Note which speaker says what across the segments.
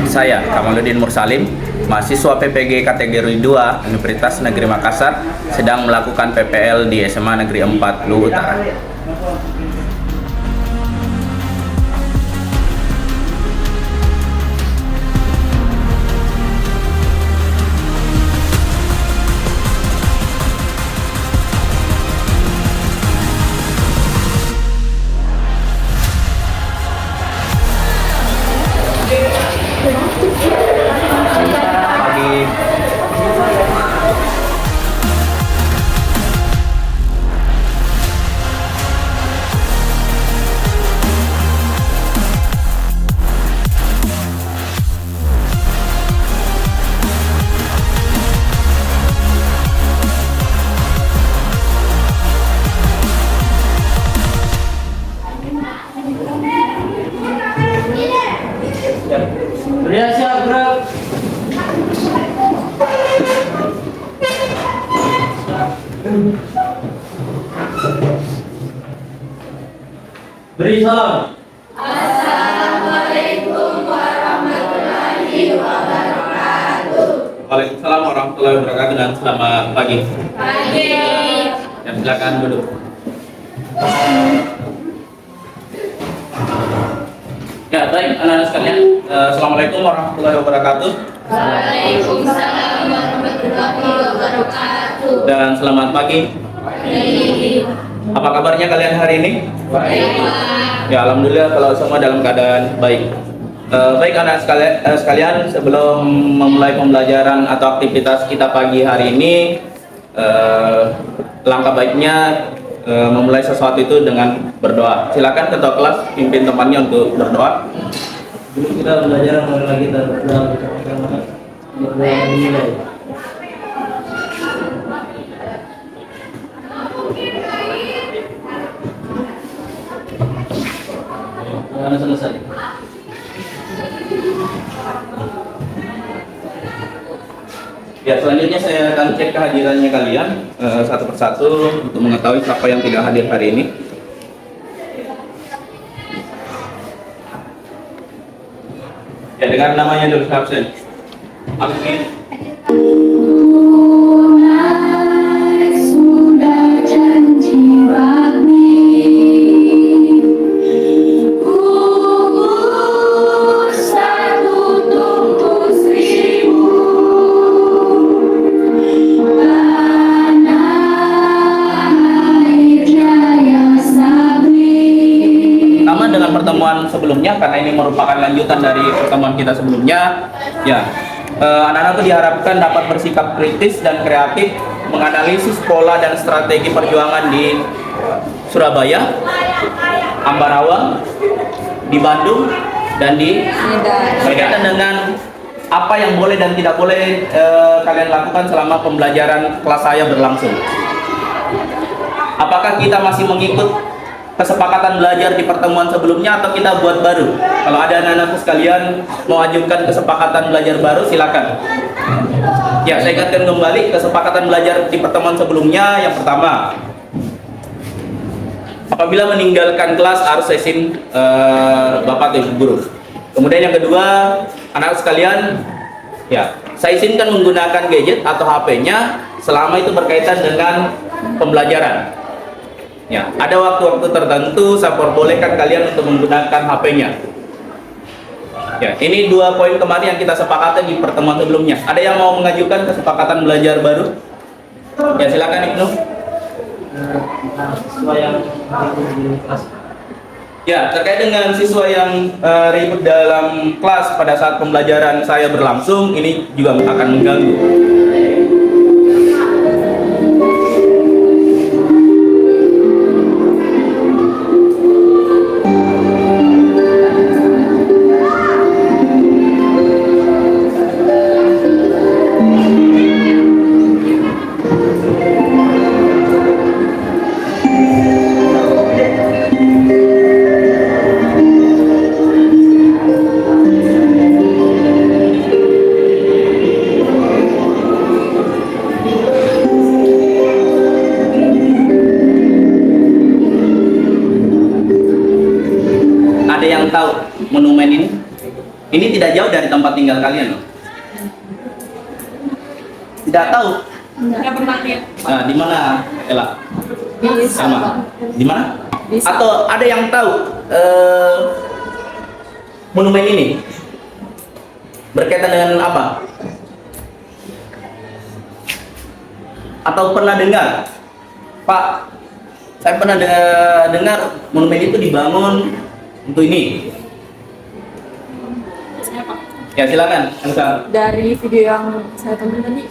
Speaker 1: Saya, Kamaluddin Mursalim, mahasiswa PPG kategori 2 Universitas Negeri Makassar, sedang melakukan PPL di SMA Negeri 4 Luwu Utara.
Speaker 2: Pria siap gerak. Beri salam.
Speaker 3: Assalamualaikum warahmatullahi wabarakatuh.
Speaker 1: Waalaikumsalam warahmatullahi wabarakatuh dan selamat pagi.
Speaker 3: Pagi.
Speaker 1: Ya, silakan duduk. Ya, baik anak-anak sekalian. Assalamualaikum warahmatullahi wabarakatuh.
Speaker 3: Waalaikumsalam warahmatullahi wabarakatuh.
Speaker 1: Dan selamat pagi. Apa kabarnya kalian hari ini?
Speaker 3: Baik.
Speaker 1: Ya, alhamdulillah kalau semua dalam keadaan baik. Baik anak sekalian, sebelum memulai pembelajaran atau aktivitas kita pagi hari ini, langkah baiknya memulai sesuatu itu dengan berdoa. Silakan ketua kelas pimpin temannya untuk berdoa.
Speaker 2: Dulu kita belajar mulai lagi dalam nilai. Karena selesai.
Speaker 1: Ya, selanjutnya saya akan cek kehadirannya kalian satu persatu untuk mengetahui siapa yang tidak hadir hari ini. Ya, dengan namanya dulu absen. Absen.
Speaker 3: Sudah janji bakti, gugur satu tumbuh seribu, tanah air jaya sabri.
Speaker 1: Sama dengan pertemuan sebelumnya, karena ini merupakan lanjutan dari pertemuan kita sebelumnya, ya, anak-anak diharapkan dapat bersikap kritis dan kreatif menganalisis pola dan strategi perjuangan di Surabaya, Ambarawa, di Bandung, dan di berkaitan dengan apa yang boleh dan tidak boleh kalian lakukan selama pembelajaran kelas saya berlangsung. Apakah kita masih mengikut kesepakatan belajar di pertemuan sebelumnya atau kita buat baru? Kalau ada anak-anak sekalian mau ajukan kesepakatan belajar baru, silakan. Ya, saya ingatkan kembali kesepakatan belajar di pertemuan sebelumnya. Yang pertama, apabila meninggalkan kelas harus izin Bapak atau Ibu guru. Kemudian yang kedua, anak sekalian, ya, saya izinkan menggunakan gadget atau HP-nya selama itu berkaitan dengan pembelajaran. Ya, ada waktu-waktu tertentu saya perbolehkan kalian untuk menggunakan HP-nya. Ya, ini 2 poin kemarin yang kita sepakati di pertemuan sebelumnya. Ada yang mau mengajukan kesepakatan belajar baru? Ya, silakan Ibnu.
Speaker 2: Siswa yang di kelas.
Speaker 1: Ya, terkait dengan siswa yang ribut dalam kelas pada saat pembelajaran saya berlangsung, ini juga akan mengganggu. tidak jauh dari tempat tinggal kalian loh. Tidak tahu.
Speaker 4: Nggak pernah lihat.
Speaker 1: Nah, di mana, Ella?
Speaker 4: Di
Speaker 1: Sama. Di mana?
Speaker 4: Di Sabang.
Speaker 1: Atau ada yang tahu monumen ini berkaitan dengan apa? Atau pernah dengar, Pak? Saya pernah dengar monumen itu dibangun untuk ini.
Speaker 4: Siapa?
Speaker 1: Ya silakan, Elsa.
Speaker 4: Dari video yang saya tonton tadi,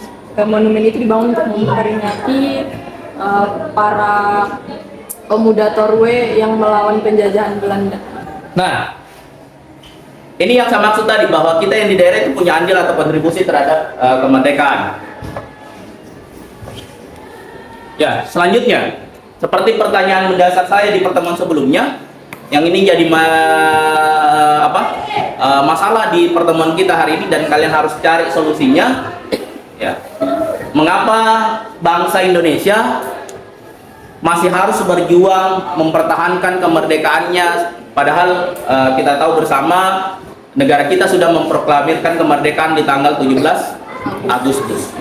Speaker 4: monumen itu dibangun untuk memperingati para pemuda Torwe yang melawan penjajahan Belanda.
Speaker 1: Nah, ini yang saya maksud tadi, bahwa kita yang di daerah itu punya andil atau kontribusi terhadap kemerdekaan. Ya, selanjutnya, seperti pertanyaan mendasar saya di pertemuan sebelumnya, yang ini jadi masalah di pertemuan kita hari ini dan kalian harus cari solusinya. Ya, mengapa bangsa Indonesia masih harus berjuang mempertahankan kemerdekaannya, padahal kita tahu bersama negara kita sudah memproklamirkan kemerdekaan di tanggal 17 Agustus.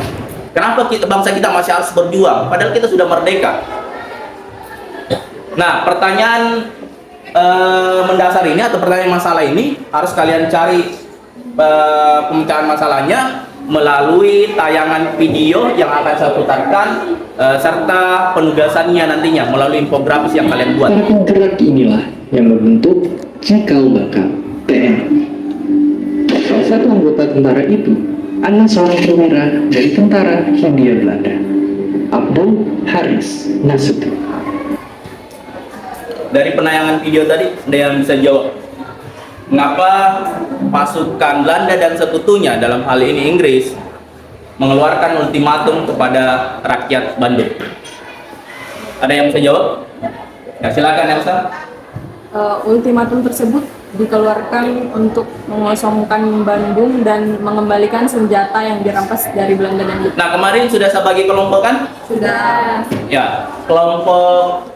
Speaker 1: Kenapa bangsa kita masih harus berjuang padahal kita sudah merdeka? Nah, pertanyaan mendasar ini atau pertanyaan masalah ini harus kalian cari pemecahan masalahnya melalui tayangan video yang akan saya putarkan serta penugasannya nantinya melalui infografis yang kalian buat.
Speaker 5: Para penggerak inilah yang membentuk Cikal Bakal TNI. Salah satu anggota tentara itu adalah seorang perwira dari tentara Hindia Belanda, Abdul Haris Nasution.
Speaker 1: Dari penayangan video tadi, ada yang bisa jawab mengapa pasukan Belanda dan sekutunya, dalam hal ini Inggris, mengeluarkan ultimatum kepada rakyat Bandung? Ada yang bisa jawab? Ya, silakan Elsa.
Speaker 4: Ultimatum tersebut dikeluarkan untuk mengosongkan Bandung dan mengembalikan senjata yang dirampas dari Belanda dan Jepang.
Speaker 1: Nah, kemarin sudah saya bagi kelompok kan?
Speaker 4: Sudah.
Speaker 1: Ya, kelompok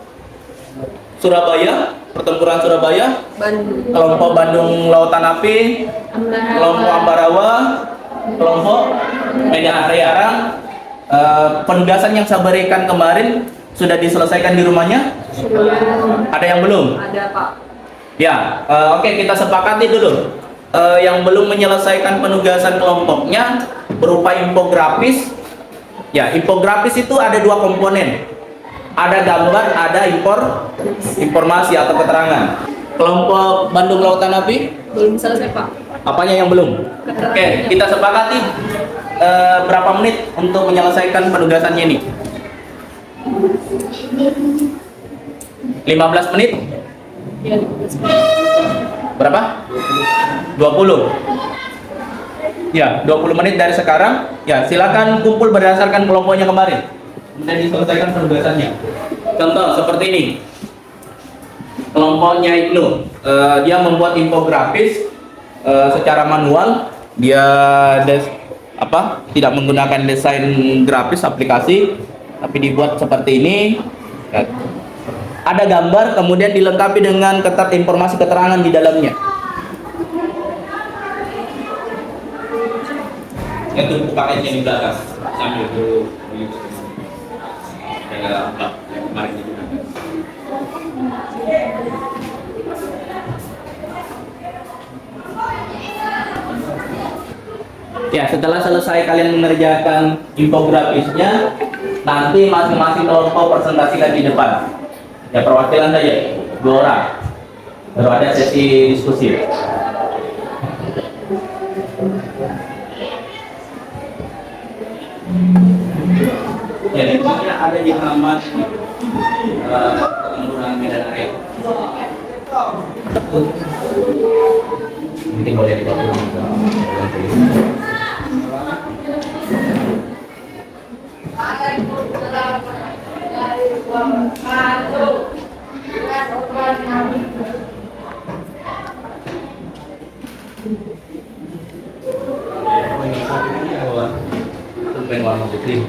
Speaker 1: Surabaya, pertempuran Surabaya,
Speaker 4: Bandung.
Speaker 1: kelompok Bandung Lautan Api, kelompok Ambarawa, kelompok Medan Area Arang. Penugasan yang saya berikan kemarin sudah diselesaikan di rumahnya? Ada yang belum?
Speaker 4: Ada, Pak.
Speaker 1: Ya, oke, kita sepakati dulu. Yang belum menyelesaikan penugasan kelompoknya berupa infografis. Ya, infografis itu ada dua komponen. Ada gambar, ada informasi atau keterangan. Kelompok Bandung Lautan Api,
Speaker 4: Belum selesai, Pak.
Speaker 1: apanya yang belum? Oke, kita sepakati berapa menit untuk menyelesaikan penugasannya ini? 15 menit?
Speaker 4: Ya, 15 menit.
Speaker 1: Berapa? 20. Ya, 20 menit dari sekarang. Ya, silakan kumpul berdasarkan kelompoknya kemarin. Kemudian diselesaikan penugasannya. Contoh seperti ini. Kelompoknya Ibnu, dia membuat infografis secara manual. Dia tidak menggunakan desain grafis aplikasi, tapi dibuat seperti ini. Ya. Ada gambar, kemudian dilengkapi dengan informasi keterangan di dalamnya. Yang tunggu paketnya di belakang, sambil dulu. Kemarin digunakan. Ya, setelah selesai kalian mengerjakan infografisnya, nanti masing-masing kelompok presentasikan di depan. Ya, perwakilan saja, 2 orang. Baru ada sesi diskusi. Ya, di sini ada di halaman Kelurahan Medan Area. Nanti boleh dibawa. Tumpen warna putih.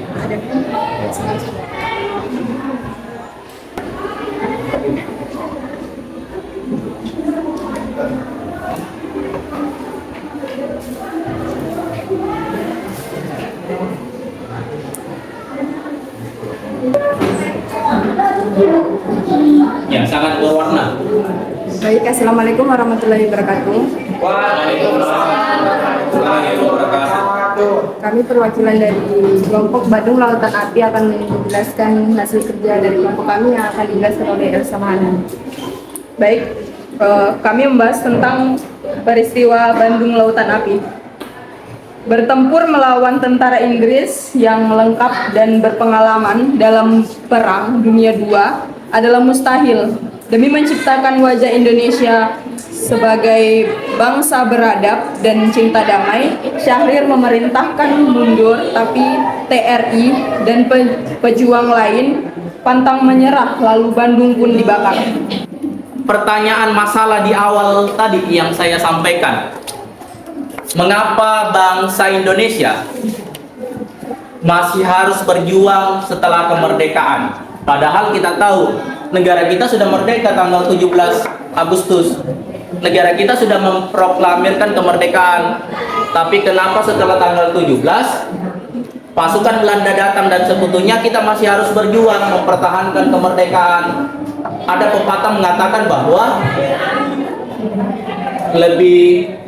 Speaker 4: Baik, Assalamualaikum warahmatullahi wabarakatuh.
Speaker 1: Waalaikumsalam warahmatullahi wabarakatuh.
Speaker 4: Kami perwakilan dari kelompok Bandung Lautan Api akan menjelaskan hasil kerja dari kelompok kami yang akan dijelaskan oleh Elsa Mahana. Baik, kami membahas tentang peristiwa Bandung Lautan Api. Bertempur melawan tentara Inggris yang lengkap dan berpengalaman dalam Perang Dunia II adalah mustahil. Demi menciptakan wajah Indonesia sebagai bangsa beradab dan cinta damai, Syahrir memerintahkan mundur, tapi TRI dan pejuang lain pantang menyerah, lalu Bandung pun dibakar.
Speaker 1: Pertanyaan masalah di awal tadi yang saya sampaikan, mengapa bangsa Indonesia masih harus berjuang setelah kemerdekaan? Padahal kita tahu negara kita sudah merdeka tanggal 17 Agustus. Negara kita sudah memproklamirkan kemerdekaan. Tapi kenapa setelah tanggal 17 pasukan Belanda datang dan sekutunya kita masih harus berjuang mempertahankan kemerdekaan? Ada pepatah mengatakan bahwa lebih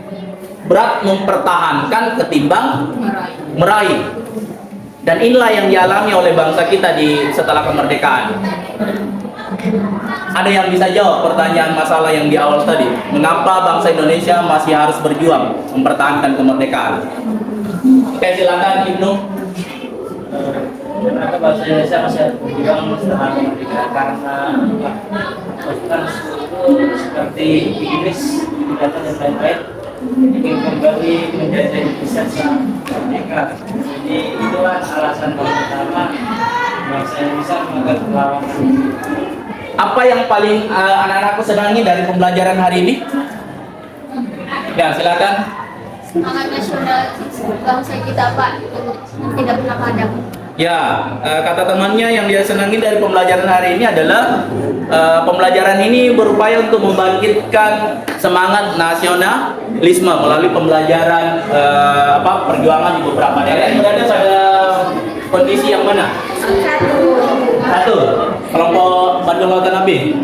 Speaker 1: berat mempertahankan ketimbang meraih. Dan inilah yang dialami oleh bangsa kita setelah kemerdekaan. Ada yang bisa jawab pertanyaan masalah yang di awal tadi? Mengapa bangsa Indonesia masih harus berjuang mempertahankan kemerdekaan? Oke, silakan Ibnu.
Speaker 2: Kenapa bahasa Indonesia masih harus berjuang setelah kemerdekaan? Karena pasukan sekutu seperti Inggris, Belanda dan lain-lain ingin kembali menjadi Indonesia setelah merdeka. Jadi itulah alasan pertama bangsa Indonesia mengagar perlawanan.
Speaker 1: Apa yang paling anak-anakku senangi dari pembelajaran hari ini? Ya, silakan.
Speaker 3: Semangat nasional bangsa kita, Pak, tidak pernah padam.
Speaker 1: Ya, kata temannya yang dia senangi dari pembelajaran hari ini adalah pembelajaran ini berupaya untuk membangkitkan semangat nasionalisme melalui pembelajaran perjuangan di beberapa daerah. Berada pada kondisi yang mana? Satu, kelompok Bandung Lautan Api.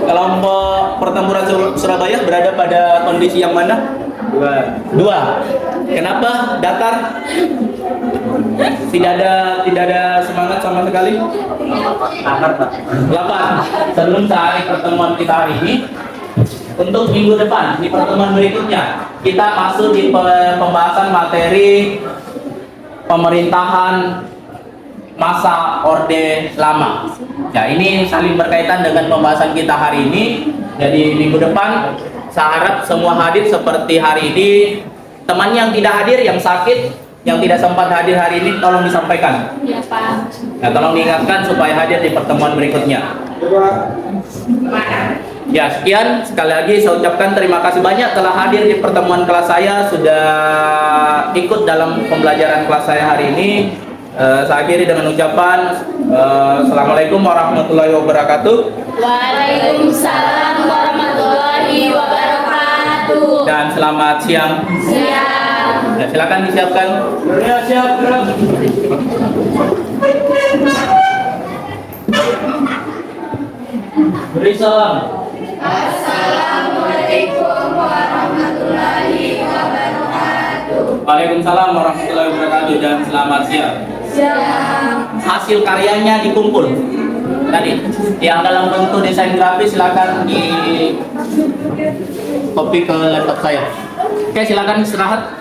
Speaker 1: Kelompok Pertempuran Surabaya berada pada kondisi yang mana? Dua. Kenapa? Datar? Tidak ada semangat sama sekali. Lapar. Sebelum sehari pertemuan kita hari ini, untuk minggu depan di pertemuan berikutnya kita masuk di pembahasan materi pemerintahan masa Orde Lama. Ya, ini saling berkaitan dengan pembahasan kita hari ini. Jadi minggu depan saya harap semua hadir seperti hari ini. Teman yang tidak hadir, yang sakit, yang tidak sempat hadir hari ini, tolong disampaikan.
Speaker 3: Ya, Pak.
Speaker 1: Ya, tolong diingatkan supaya hadir di pertemuan berikutnya. Ya, sekian. Sekali lagi saya ucapkan terima kasih banyak telah hadir di pertemuan kelas saya, sudah ikut dalam pembelajaran kelas saya hari ini. Saya akhiri dengan ucapan Assalamualaikum warahmatullahi wabarakatuh.
Speaker 3: Waalaikumsalam warahmatullahi wabarakatuh.
Speaker 1: Dan selamat siang.
Speaker 3: Siap.
Speaker 1: Ya, silakan disiapkan.
Speaker 2: Ya, siap, gerak. Beri salam.
Speaker 3: Assalamualaikum warahmatullahi wabarakatuh.
Speaker 1: Waalaikumsalam warahmatullahi wabarakatuh dan selamat siang.
Speaker 3: Siap.
Speaker 1: Hasil karyanya dikumpul tadi yang dalam bentuk desain grafis, silakan di copy ke laptop saya. Oke, silakan istirahat.